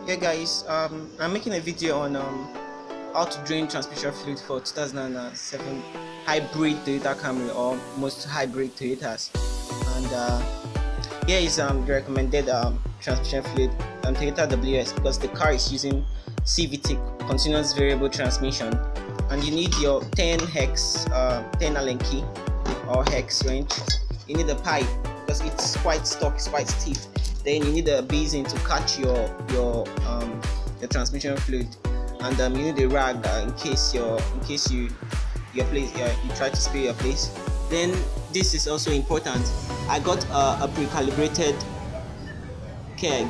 Yeah guys, I'm making a video on how to drain transmission fluid for 2007 hybrid Toyota Camry or most hybrid Toyotas. And here is the recommended transmission fluid Toyota WS, because the car is using CVT, continuous variable transmission, and you need your 10 hex 10 Allen key or hex wrench. You need a pipe because it's quite stuck, it's quite stiff. Then you need a basin to catch your transmission fluid, and you need a rag in case you try to spray your place. Then this is also important. I got a pre-calibrated keg,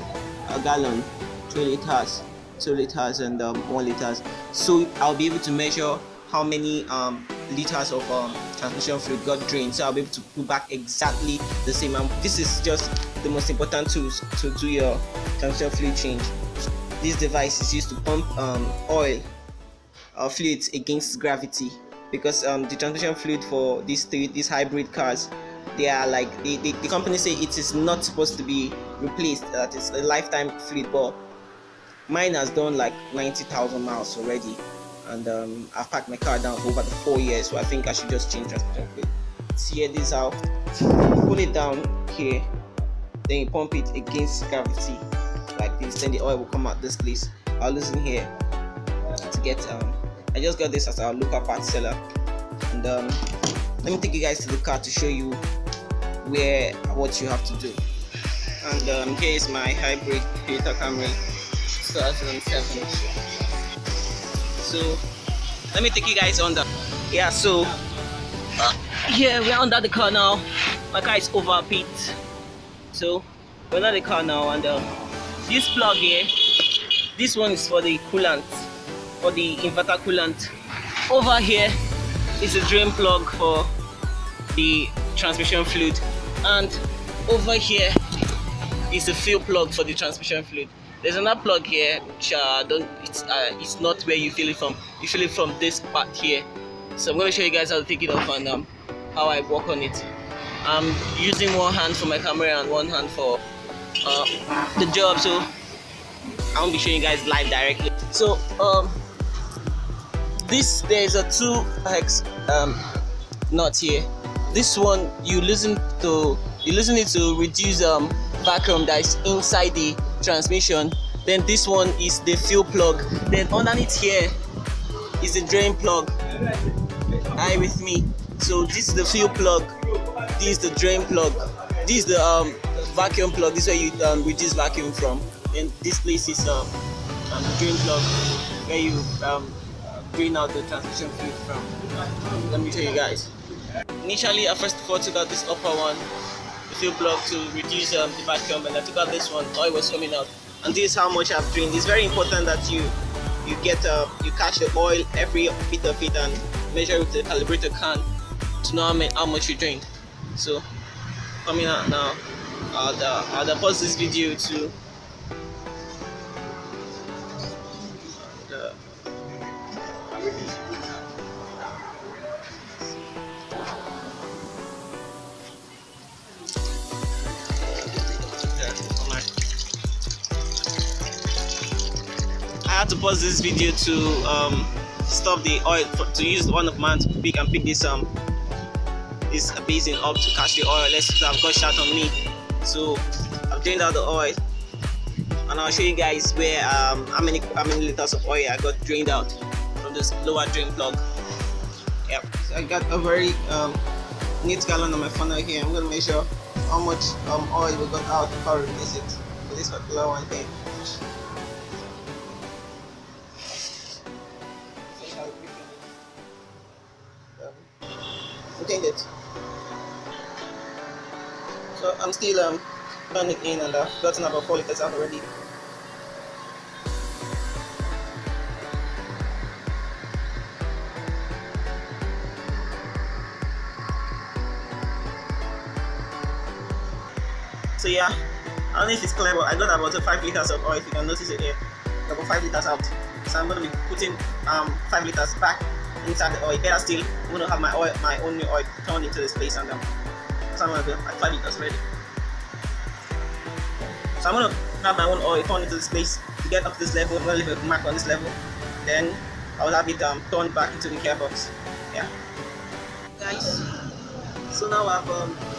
a gallon, 2 liters, 2 liters, and 1 liters. So I'll be able to measure how many liters of transmission fluid got drained. So I'll be able to put back exactly the same amount. This is just the most important tools to do your transmission fluid change. This device is used to pump oil or fluids against gravity, because the transmission fluid for these hybrid cars, they are like the company say it is not supposed to be replaced, that it's a lifetime fluid, but mine has done like 90,000 miles already, and I've packed my car down for over 4 years, so I think I should just change transmission fluid. See here, this how pull it down here, then you pump it against gravity like this, then the oil will come out this place. I'll listen here to get I just got this as a local part seller, and let me take you guys to the car to show you what you have to do. And here is my hybrid Toyota Camry 2007. So let me take you guys under. Yeah, so here we're under the car now. My car is overheat, so we're under the car now, and this plug here, this one is for the coolant, for the inverter coolant. Over here is a drain plug for the transmission fluid, and over here is the fuel plug for the transmission fluid. There's another plug here which it's not where you fill it from. You fill it from this part here. So I'm going to show you guys how to take it off and how I work on it. I'm using one hand for my camera and one hand for the job, so I won't be showing you guys live directly. So there's a 2 hex nut here. This one you loosen it to reduce vacuum that is inside the transmission. Then this one is the fuel plug. Then underneath here is the drain plug. Are you with me? So this is the fuel plug, this is the drain plug, this is the vacuum plug. This is where you reduce vacuum from. Then this place is the drain plug, where you drain out the transmission fluid from. Let me show you guys. Initially, I first of all took out this upper one, the fuel plug, to reduce the vacuum, and I took out this one. Oil was coming out, and this is how much I've drained. It's very important that you catch the oil every bit of it and measure with the calibrator can to know how much you drained. So coming out now, I'll pause this video to I had to pause this video to stop the oil, to use one of mine to pick this basin up to catch the oil. Let's have got shot on me. So I've drained out the oil, and I'll show you guys where how many liters of oil I got drained out from this lower drain plug. Yep, so I got a very neat gallon on my funnel here. I'm gonna measure how much oil we got out before we release it for this particular one here. It. So I'm still turning in, and I've gotten about 4 liters out already. So yeah, I don't know if it's clear, but I got about 5 liters of oil. If you can notice it here, about 5 liters out. So I'm going to be putting 5 liters back inside the oil. Better still, I'm going to have my own new oil turned into this place, and so I'm going to do like 5 liters ready. So I'm gonna have my own oil turned into this place to get up to this level. I'm gonna leave a mark on this level. Then I will have it turned back into the gearbox. Yeah. Guys, so now I've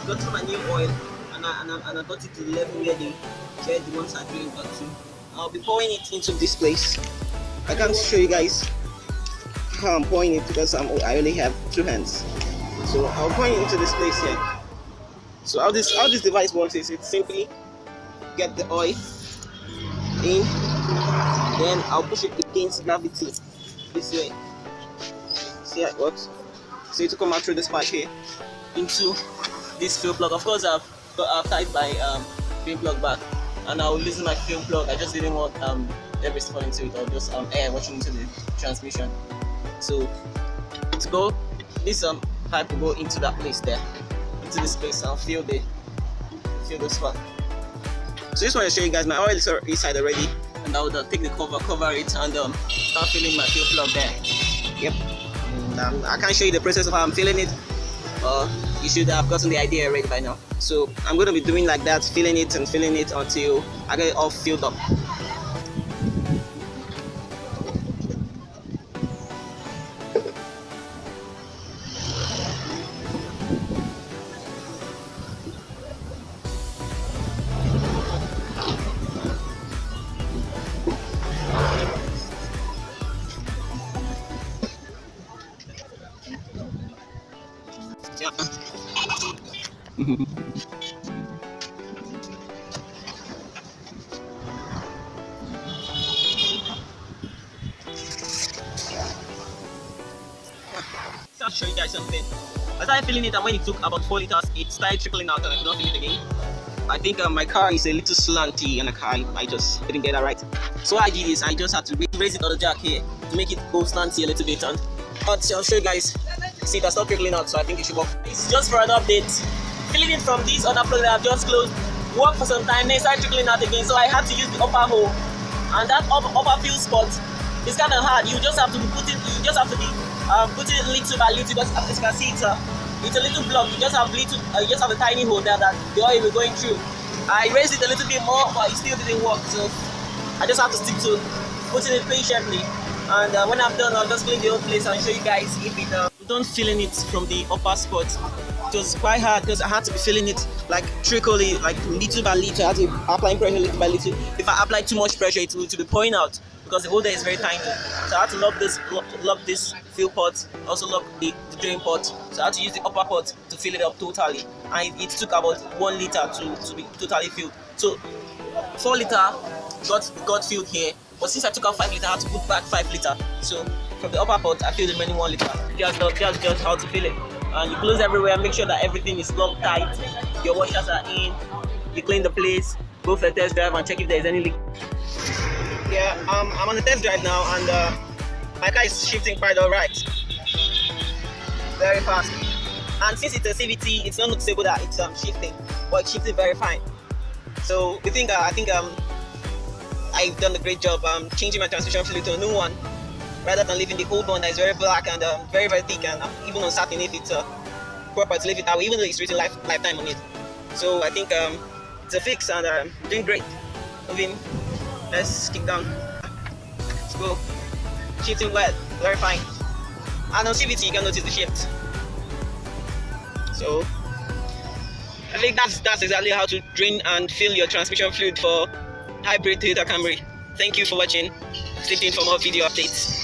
got to my new oil and I got it to the level where the ones are doing back to. I'll be pouring it into this place. I can't show you guys how I'm pouring it because I only have 2 hands. So I'll pour it into this place here. So how this device works is it simply get the oil in, then I'll push it against gravity this way. See how it works? So it will come out through this pipe here into this fuel plug. Of course, I've tied my fuel plug back, and I'll loosen my fuel plug. I just didn't want debris falling into it or just air washing into the transmission. So to go, this pipe will go into that place there, into this place. I'll fill the spot. So just want to show you guys my oil is inside already, and I will take the cover it, and start filling my fuel plug there. Yep. And, I can't show you the process of how I'm filling it. You should have gotten the idea already by now. So I'm going to be doing like that, filling it until I get it all filled up. Yeah. I'll show you guys something. I started filling it, and when it took about 4 liters, it started trickling out, and I could not fill it again. I think my car is a little slanty, and I just didn't get that right. So what I did is I just had to raise it on the jack here to make it go slanty a little bit, and I'll show you guys. See, that's not trickling out, so I think it should work. It's just for an update. Filling it from this other plug that I've just closed, worked for some time, then started trickling out again, so I had to use the upper hole. And that upper fuel spot is kind of hard. You just have to be putting little by little, because as you can see, it's a little block. You just have a tiny hole there that the oil will be going through. I raised it a little bit more, but it still didn't work, so I just have to stick to putting it patiently. And when I'm done, I'll just clean the whole place and show you guys if it don't filling it from the upper spot. It was quite hard because I had to be filling it like trickly, like little by little. I had to apply pressure little by little. If I apply too much pressure, it will be pouring out because the hole there is very tiny. So I had to lock this fuel pot, also lock the drain pot. So I had to use the upper pot to fill it up totally. And it took about 1 liter to be totally filled. So 4 liter got filled here. But since I took out 5 liter, I had to put back 5 liter. So from the upper pot, I filled the remaining 1 liter. Just how to fill it. And you close everywhere, make sure that everything is locked tight. Your washers are in. You clean the place. Go for a test drive and check if there is any leak. Yeah, I'm on the test drive now, and my car is shifting quite alright. Very fast. And since it's a CVT, it's not noticeable that it's shifting, but it's shifting very fine. So I think I've done a great job changing my transmission fluid to a new one, rather than leaving the old one that is very black and very thick, and even uncertain if it's proper to leave it that way, even though it's written lifetime on it. So I think it's a fix, and doing great. Moving, let's kick down. Let's go. Shifting well, very fine. And on CVT you can notice the shift. So I think that's exactly how to drain and fill your transmission fluid for hybrid Toyota Camry. Thank you for watching. Stay tuned for more video updates.